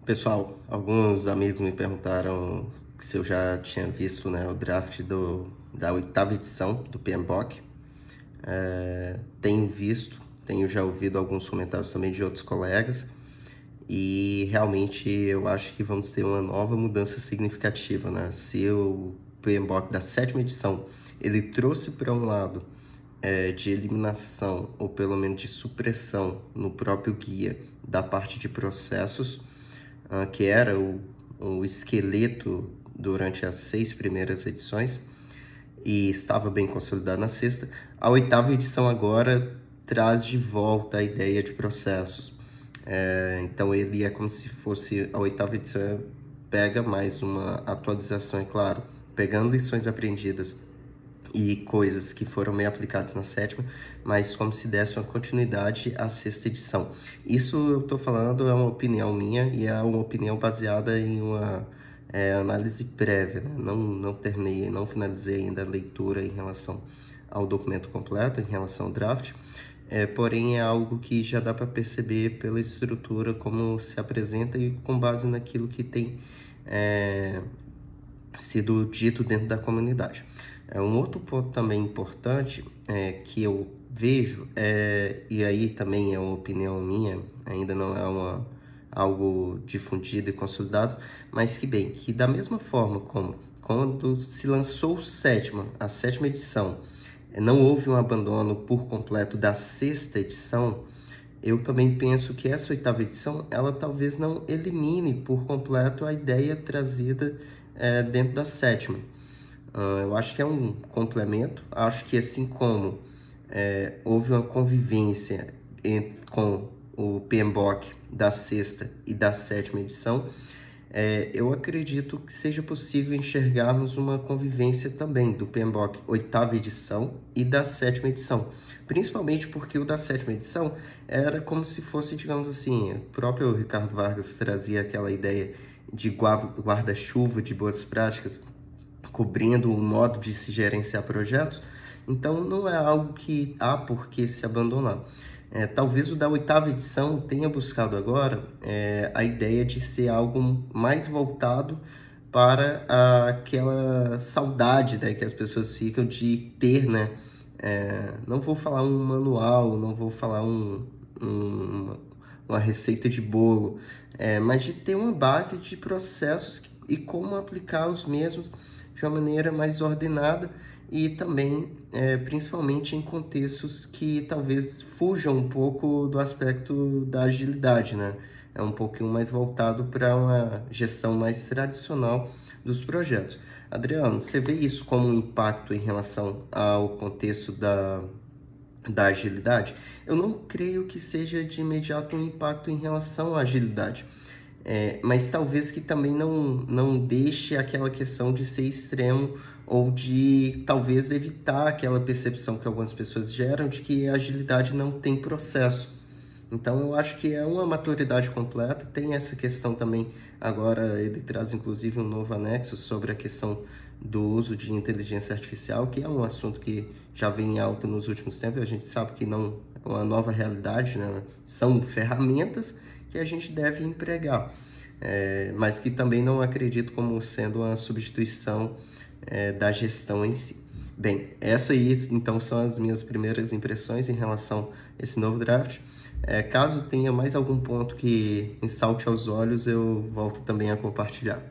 Pessoal, alguns amigos me perguntaram se eu já tinha visto, né, o draft da oitava edição do PMBOK. Tenho visto, tenho já ouvido alguns comentários também de outros colegas e realmente eu acho que vamos ter uma nova mudança significativa, né? Se o PMBOK da sétima edição ele trouxe para um lado de eliminação ou pelo menos de supressão no próprio guia da parte de processos, que era o esqueleto durante as 6 primeiras edições e estava bem consolidado na sexta. A oitava edição agora traz de volta a ideia de processos. Então ele é como se fosse a oitava edição, pega mais uma atualização, é claro, pegando lições aprendidas e coisas que foram meio aplicadas na sétima, mas como se desse uma continuidade à sexta edição. Isso eu estou falando é uma opinião minha e é uma opinião baseada em uma análise prévia, né? Não terminei, não finalizei ainda a leitura em relação ao documento completo, em relação ao draft, porém é algo que já dá para perceber pela estrutura como se apresenta e com base naquilo que tem sido dito dentro da comunidade. Um outro ponto também importante que eu vejo, e aí também é uma opinião minha, ainda não é algo difundido e consolidado, mas que da mesma forma como quando se lançou a sétima edição, não houve um abandono por completo da sexta edição, eu também penso que essa oitava edição, ela talvez não elimine por completo a ideia trazida dentro da sétima. Eu acho que é um complemento. Acho que assim como houve uma convivência com o PMBOK da sexta e da sétima edição, eu acredito que seja possível enxergarmos uma convivência também do PMBOK oitava edição e da sétima edição. Principalmente porque o da sétima edição era como se fosse, digamos assim, o próprio Ricardo Vargas trazia aquela ideia de guarda-chuva de boas práticas, cobrindo o modo de se gerenciar projetos, então não é algo que há por que se abandonar. Talvez o da oitava edição tenha buscado agora a ideia de ser algo mais voltado para aquela saudade, né, que as pessoas ficam de ter, né? Não vou falar um manual, não vou falar uma receita de bolo, mas de ter uma base de processos e como aplicar os mesmos de uma maneira mais ordenada e também, principalmente em contextos que talvez fujam um pouco do aspecto da agilidade, né? É um pouquinho mais voltado para uma gestão mais tradicional dos projetos. Adriano, você vê isso como um impacto em relação ao contexto da agilidade? Eu não creio que seja de imediato um impacto em relação à agilidade, mas talvez que também não deixe aquela questão de ser extremo ou de talvez evitar aquela percepção que algumas pessoas geram de que a agilidade não tem processo. Então eu acho que é uma maturidade completa. Tem essa questão também, agora ele traz inclusive um novo anexo sobre a questão do uso de inteligência artificial, que é um assunto que já vem em alta nos últimos tempos. A gente sabe que não é uma nova realidade, né? São ferramentas que a gente deve empregar, mas que também não acredito como sendo uma substituição da gestão em si. Bem, essa aí então são as minhas primeiras impressões em relação a esse novo draft. Caso tenha mais algum ponto que me salte aos olhos, eu volto também a compartilhar.